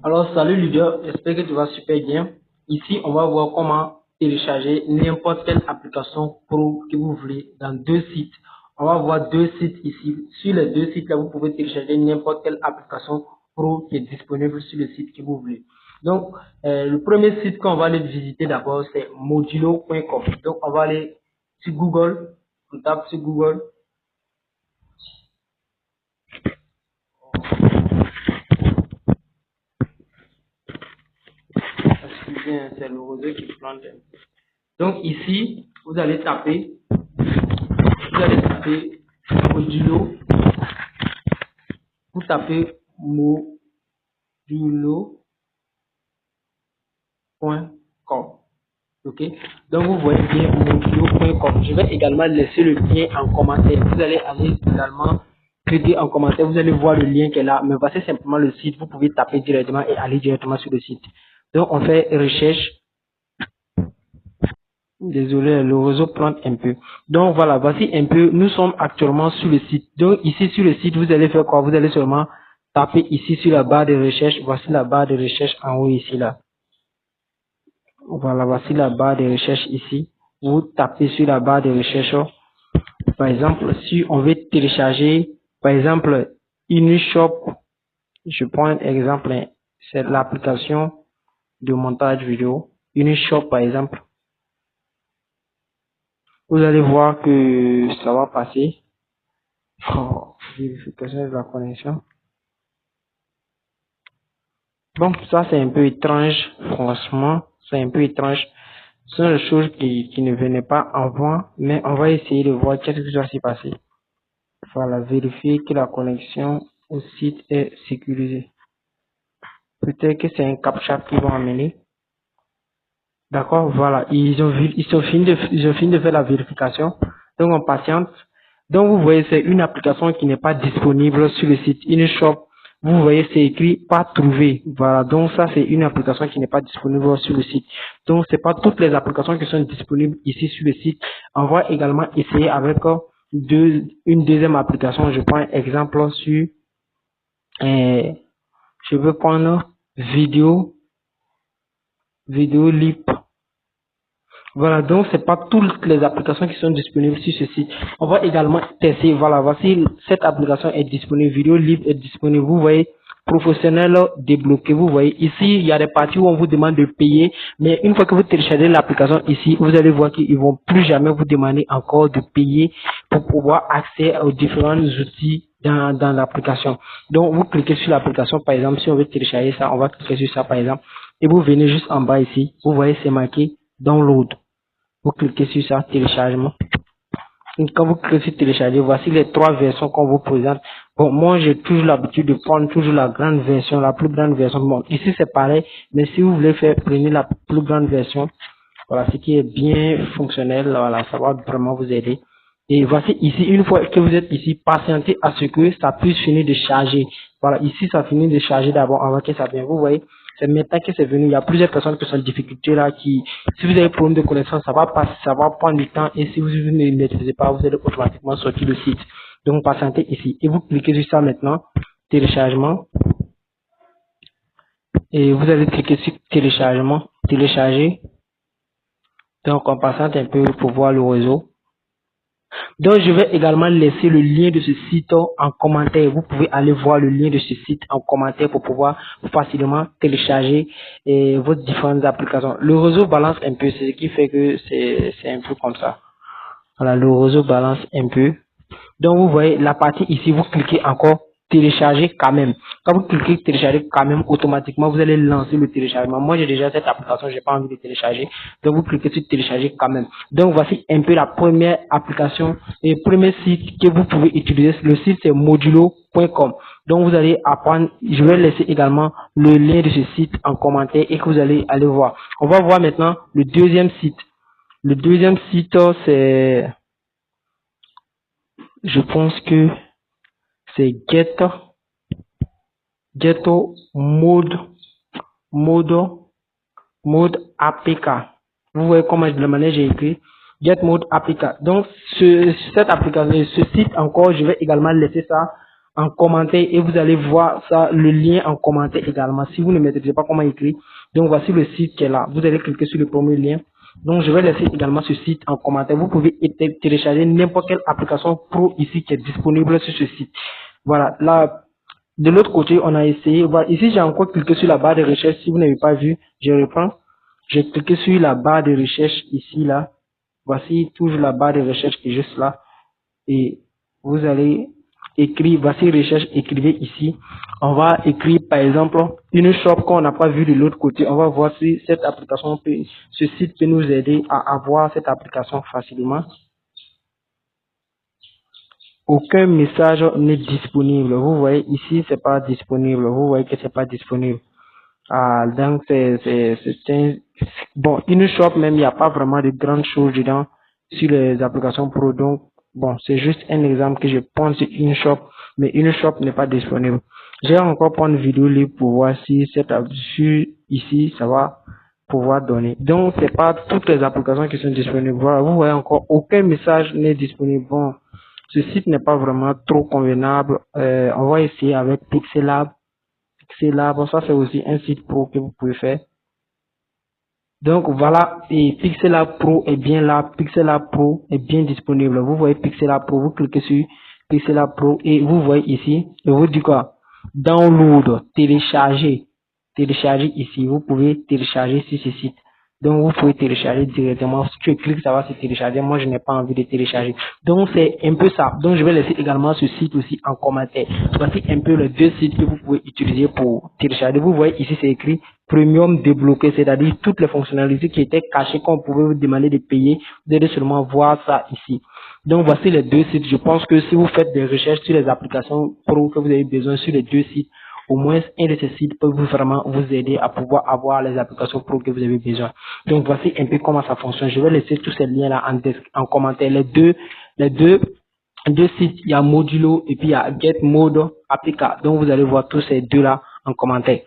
Alors, salut leader, j'espère que tu vas super bien. Ici, on va voir comment télécharger n'importe quelle application pro que vous voulez dans deux sites. On va voir deux sites ici. Sur les deux sites là, vous pouvez télécharger n'importe quelle application pro qui est disponible sur le site que vous voulez. Donc, le premier site qu'on va aller visiter d'abord, c'est modulo.com. Donc, on va aller sur Google, on tape sur Google. Excusez, c'est le réseau qui plante. Donc ici, vous allez taper modulo, vous tapez modulo.com. Ok, donc vous voyez bien modulo.com. Je vais également laisser le lien en commentaire. Vous allez aller également cliquer en commentaire, vous allez voir le lien qui est là. Mais voici simplement le site, vous pouvez taper directement et aller directement sur le site. Donc on fait recherche. Désolé, le réseau plante un peu. Donc voilà, voici un peu, nous sommes actuellement sur le site. Donc ici sur le site, vous allez faire quoi? Vous allez seulement taper ici sur la barre de recherche. Voici la barre de recherche en haut ici là. Voilà, voici la barre de recherche ici. Vous tapez sur la barre de recherche. Par exemple, si on veut télécharger, par exemple, InShop, je prends un exemple, hein, c'est l'application de montage vidéo. InShop par exemple. Vous allez voir que ça va passer. Oh, vérification de la connexion. Bon, ça c'est un peu étrange, franchement, c'est un peu étrange. Ce sont des choses qui ne venaient pas avant, mais on va essayer de voir qu'est-ce qui va s'y passer. Voilà, vérifier que la connexion au site est sécurisée. Peut-être que c'est un captcha qu'ils vont amener. D'accord, voilà, ils ont fini de faire la vérification. Donc on patiente. Donc vous voyez, c'est une application qui n'est pas disponible sur le site InShop. Vous voyez, c'est écrit pas trouvé. Voilà, donc ça c'est une application qui n'est pas disponible sur le site. Donc c'est pas toutes les applications qui sont disponibles ici sur le site. On va également essayer avec une deuxième application. Je prends un exemple sur, je veux prendre vidéo lip. Voilà, donc c'est pas toutes les applications qui sont disponibles sur ce site. On va également tester. Voilà, voici cette application est disponible, vidéo libre est disponible. Vous voyez, professionnel débloqué. Vous voyez ici, il y a des parties où on vous demande de payer, mais une fois que vous téléchargez l'application ici, vous allez voir qu'ils vont plus jamais vous demander encore de payer pour pouvoir accéder aux différents outils dans l'application. Donc vous cliquez sur l'application, par exemple, si on veut télécharger ça, on va cliquer sur ça par exemple, et vous venez juste en bas ici. Vous voyez, c'est marqué download. Vous cliquez sur ça, téléchargement. Et quand vous cliquez sur télécharger, voici les trois versions qu'on vous présente. Bon, moi, j'ai toujours l'habitude de prendre toujours la grande version, la plus grande version. Bon, ici, c'est pareil, mais si vous voulez faire, prenez la plus grande version. Voilà, ce qui est bien fonctionnel, voilà, ça va vraiment vous aider. Et voici ici, une fois que vous êtes ici, patientez à ce que ça puisse finir de charger. Voilà, ici, ça finit de charger d'abord avant que ça vienne. Vous voyez, c'est maintenant que c'est venu. Il y a plusieurs personnes qui sont en difficulté là, qui, si vous avez problème de connexion, ça va passer, ça va prendre du temps. Et si vous ne le maîtrisez pas, vous allez automatiquement sortir le site. Donc, patientez ici. Et vous cliquez sur ça maintenant, téléchargement. Et vous allez cliquer sur téléchargement, télécharger. Donc, on patiente un peu pour voir le réseau. Donc, je vais également laisser le lien de ce site en commentaire. Vous pouvez aller voir le lien de ce site en commentaire pour pouvoir facilement télécharger vos différentes applications. Le réseau balance un peu, c'est ce qui fait que c'est un peu comme ça. Voilà, le réseau balance un peu. Donc, vous voyez la partie ici, vous cliquez encore télécharger quand même. Quand vous cliquez télécharger quand même, automatiquement, vous allez lancer le téléchargement. Moi, j'ai déjà cette application, j'ai pas envie de télécharger. Donc, vous cliquez sur télécharger quand même. Donc, voici un peu la première application et le premier site que vous pouvez utiliser. Le site, c'est modulo.com. Donc, vous allez apprendre, je vais laisser également le lien de ce site en commentaire et que vous allez aller voir. On va voir maintenant le deuxième site. Le deuxième site, c'est, je pense que c'est Ghetto Mode APK. Vous voyez comment de la manière j'ai écrit Get Mode APK. Donc cette application, ce site encore, je vais également laisser ça en commentaire et vous allez voir ça, le lien en commentaire également. Si vous ne maîtrisez pas comment écrire, donc voici le site qui est là. Vous allez cliquer sur le premier lien. Donc je vais laisser également ce site en commentaire. Vous pouvez télécharger n'importe quelle application pro ici qui est disponible sur ce site. Voilà, là, de l'autre côté, on a essayé. Voilà, ici j'ai encore cliqué sur la barre de recherche. Si vous n'avez pas vu, je reprends. J'ai cliqué sur la barre de recherche ici, là. Voici toujours la barre de recherche qui est juste là. Et vous allez écrire, voici recherche, écrivez ici. On va écrire par exemple une shop qu'on n'a pas vu de l'autre côté. On va voir si cette application peut, ce site peut nous aider à avoir cette application facilement. Aucun message n'est disponible. Vous voyez ici, c'est pas disponible. Vous voyez que c'est pas disponible. Ah, donc bon, une shop même, il n'y a pas vraiment de grandes choses dedans sur les applications pro. Donc, bon, c'est juste un exemple que je pense sur une shop, mais une shop n'est pas disponible. J'ai encore prendre une vidéo libre pour voir si cette application ici, ça va pouvoir donner. Donc, c'est pas toutes les applications qui sont disponibles. Voilà, vous voyez encore, aucun message n'est disponible. Bon, ce site n'est pas vraiment trop convenable. On va essayer avec Pixelab. Pixelab, ça c'est aussi un site pro que vous pouvez faire. Donc voilà, et Pixelab Pro est bien là, Pixelab Pro est bien disponible. Vous voyez Pixelab Pro, vous cliquez sur Pixelab Pro et vous voyez ici, je vous dis quoi? Download, télécharger, télécharger ici, vous pouvez télécharger sur ce site. Donc vous pouvez télécharger directement, si tu cliques ça va se télécharger, moi je n'ai pas envie de télécharger. Donc c'est un peu ça, donc je vais laisser également ce site aussi en commentaire. Voici un peu les deux sites que vous pouvez utiliser pour télécharger. Vous voyez ici c'est écrit Premium débloqué, c'est-à-dire toutes les fonctionnalités qui étaient cachées qu'on pouvait vous demander de payer, vous allez seulement voir ça ici. Donc voici les deux sites, je pense que si vous faites des recherches sur les applications pro que vous avez besoin sur les deux sites, au moins un de ces sites peut vraiment vous aider à pouvoir avoir les applications pro que vous avez besoin. Donc voici un peu comment ça fonctionne. Je vais laisser tous ces liens là en commentaire. Les deux sites, il y a Modulo et puis il y a Get Mode Applica. Donc vous allez voir tous ces deux là en commentaire.